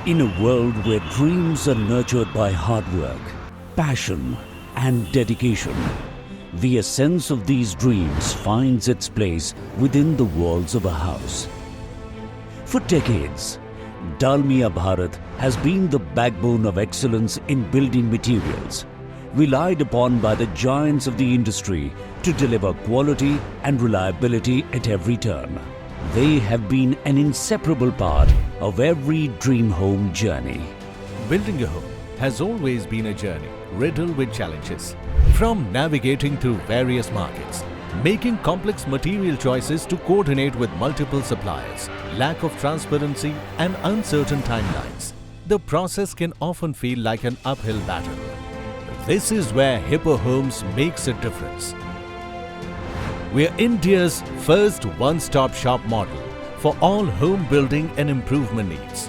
In a world where dreams are nurtured by hard work, passion, and dedication, the essence of these dreams finds its place within the walls of a house. For decades, Dalmia Bharat has been the backbone of excellence in building materials, relied upon by the giants of the industry to deliver quality and reliability at every turn. They have been an inseparable part of every dream home journey. Building a home has always been a journey riddled with challenges. From navigating through various markets, making complex material choices to coordinate with multiple suppliers, lack of transparency and uncertain timelines, the process can often feel like an uphill battle. This is where Hippo Homes makes a difference. We are India's first one-stop shop model for all home building and improvement needs,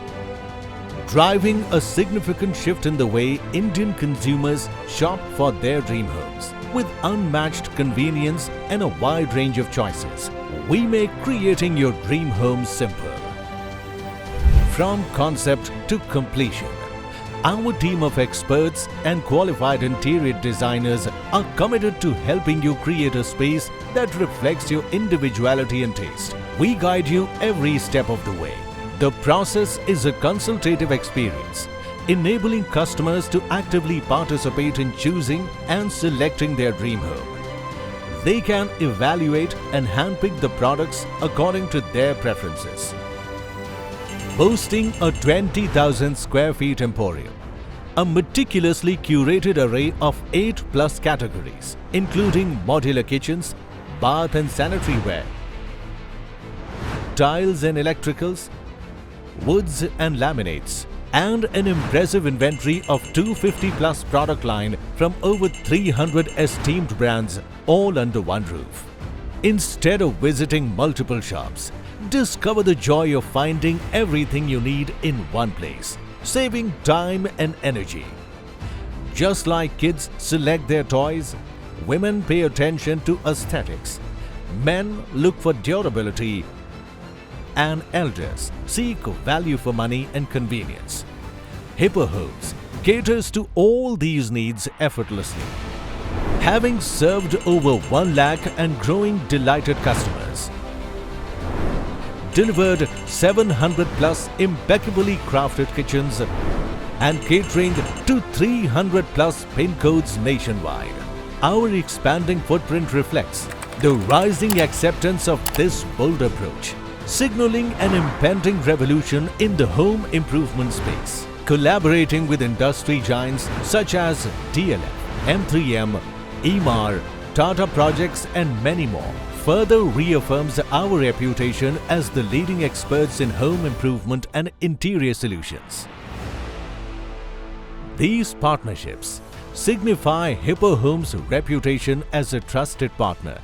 driving a significant shift in the way Indian consumers shop for their dream homes. With unmatched convenience and a wide range of choices, we make creating your dream home simple. From concept to completion, our team of experts and qualified interior designers are committed to helping you create a space that reflects your individuality and taste. We guide you every step of the way. The process is a consultative experience, enabling customers to actively participate in choosing and selecting their dream home. They can evaluate and handpick the products according to their preferences. Boasting a 20,000 square feet emporium, a meticulously curated array of 8+ categories, including modular kitchens, bath and sanitary ware, tiles and electricals, woods and laminates, and an impressive inventory of 250+ product line from over 300 esteemed brands, all under one roof. Instead of visiting multiple shops, discover the joy of finding everything you need in one place, saving time and energy. Just like kids select their toys, women pay attention to aesthetics, men look for durability, and elders seek value for money and convenience. Hippo Homes caters to all these needs effortlessly. Having served over 1 lakh and growing delighted customers, delivered 700+ impeccably crafted kitchens, and catering to 300+ pin codes nationwide. Our expanding footprint reflects the rising acceptance of this bold approach, signaling an impending revolution in the home improvement space. Collaborating with industry giants such as DLF, M3M, Emaar, Tata Projects and many more further reaffirms our reputation as the leading experts in home improvement and interior solutions. These partnerships signify Hippo Homes' reputation as a trusted partner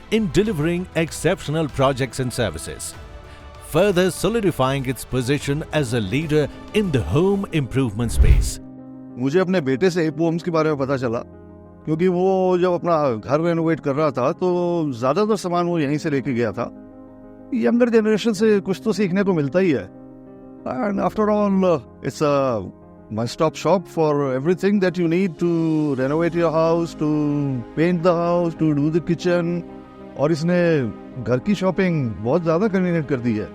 in delivering exceptional projects and services, further solidifying its position as a leader in the home improvement space. मुझे अपने बेटे से hippo Holmes के बारे में पता चला, क्योंकि वो जब अपना घर रेनोवेट कर रहा था तो ज़्यादातर सामान वो यहीं से लेके गया था. यंगर जनरेशन से कुछ तो सीखने को मिलता ही है. And after all it's a one stop shop for everything that you need to renovate your house, to paint the house, to do the kitchen. और इसने घर की शॉपिंग बहुत ज़्यादा कन्वीनियंट कर दी है.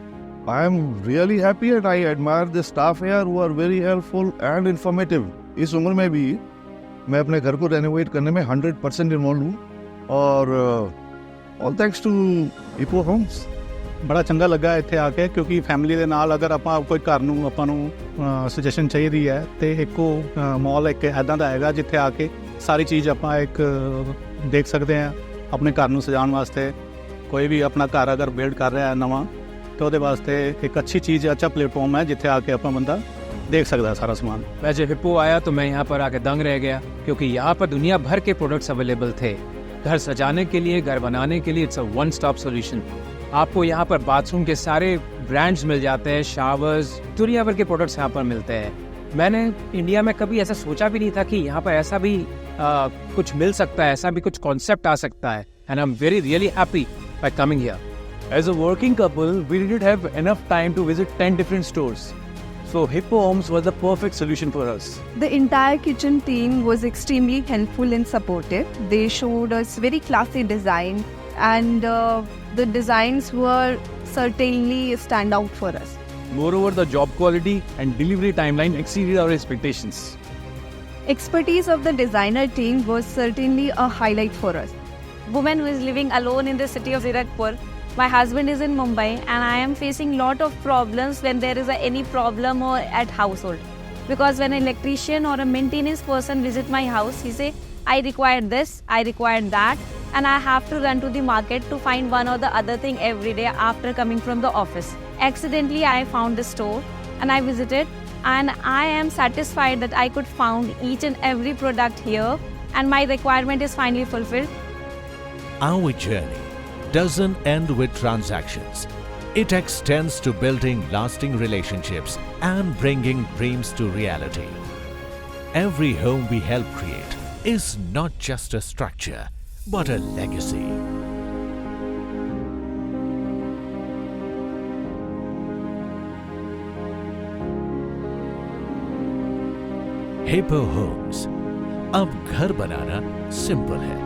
I am really happy and I admire the staff here who are very helpful and informative. इस उम्र में भी मैं अपने घर को रेनोवेट करने में 100% इन्वॉल्व हूँ और all thanks to Hippo Homes. बड़ा चंगा लगा ਇੱਥੇ ਆ ਕੇ, ਕਿਉਂਕਿ ਫੈਮਿਲੀ ਦੇ ਨਾਲ ਅਗਰ ਆਪਾਂ ਕੋਈ ਘਰ ਨੂੰ ਆਪਾਂ ਨੂੰ ਸੁਜੈਸ਼ਨ ਚਾਹੀਦੀ ਹੈ ਤੇ ਇੱਕੋ ਮਾਲ ਇੱਕ ਐਦਾਂ ਦਾ ਹੈਗਾ ਜਿੱਥੇ ਆ ਕੇ ਸਾਰੀ ਚੀਜ਼ ਆਪਾਂ ਇੱਕ ਦੇਖ ਸਕਦੇ ਹਾਂ. ਆਪਣੇ ਘਰ ਨੂੰ ਸਜਾਉਣ ਵਾਸਤੇ ਕੋਈ ਵੀ ਆਪਣਾ ਘਰ ਅਗਰ ਬਿਲਡ ਕਰ ਰਿਹਾ ਹੈ ਨਵਾਂ तो ਉਹਦੇ ਵਾਸਤੇ एक अच्छी चीज़, अच्छा प्लेटफॉर्म है जिथे आके अपना बंदा देख सकता है सारा सामान. वैसे हिप्पो आया तो मैं यहाँ पर आके दंग रह गया, क्योंकि यहाँ पर दुनिया भर के प्रोडक्ट्स अवेलेबल थे. घर सजाने के लिए, घर बनाने के लिए it's a one stop solution. आपको यहाँ पर बाथरूम के सारे ब्रांड्स मिल जाते हैं, शावर्स, दुनिया भर के प्रोडक्ट्स यहाँ पर मिलते हैं. मैंने इंडिया में कभी ऐसा सोचा भी नहीं था कि यहाँ पर ऐसा भी कुछ मिल सकता है, ऐसा भी कुछ कॉन्सेप्ट आ सकता है. And I am very really happy bye coming here. As a working couple, we didn't have enough time to visit 10 different stores. So Hippo Homes was the perfect solution for us. The entire kitchen team was extremely helpful and supportive. They showed us very classy design, and the designs were certainly stand out for us. Moreover, the job quality and delivery timeline exceeded our expectations. Expertise of the designer team was certainly a highlight for us. Woman who is living alone in the city of Zirakpur. My husband is in Mumbai and I am facing lot of problems when there is any problem or at household. Because when an electrician or a maintenance person visit my house, he say, I require this, I require that, and I have to run to the market to find one or the other thing every day after coming from the office. Accidentally, I found the store and I visited, and I am satisfied that I could found each and every product here and my requirement is finally fulfilled. Our journey doesn't end with transactions. It extends to building lasting relationships and bringing dreams to reality. Every home we help create is not just a structure, but a legacy. Hippo Homes. अब घर बनाना simple है.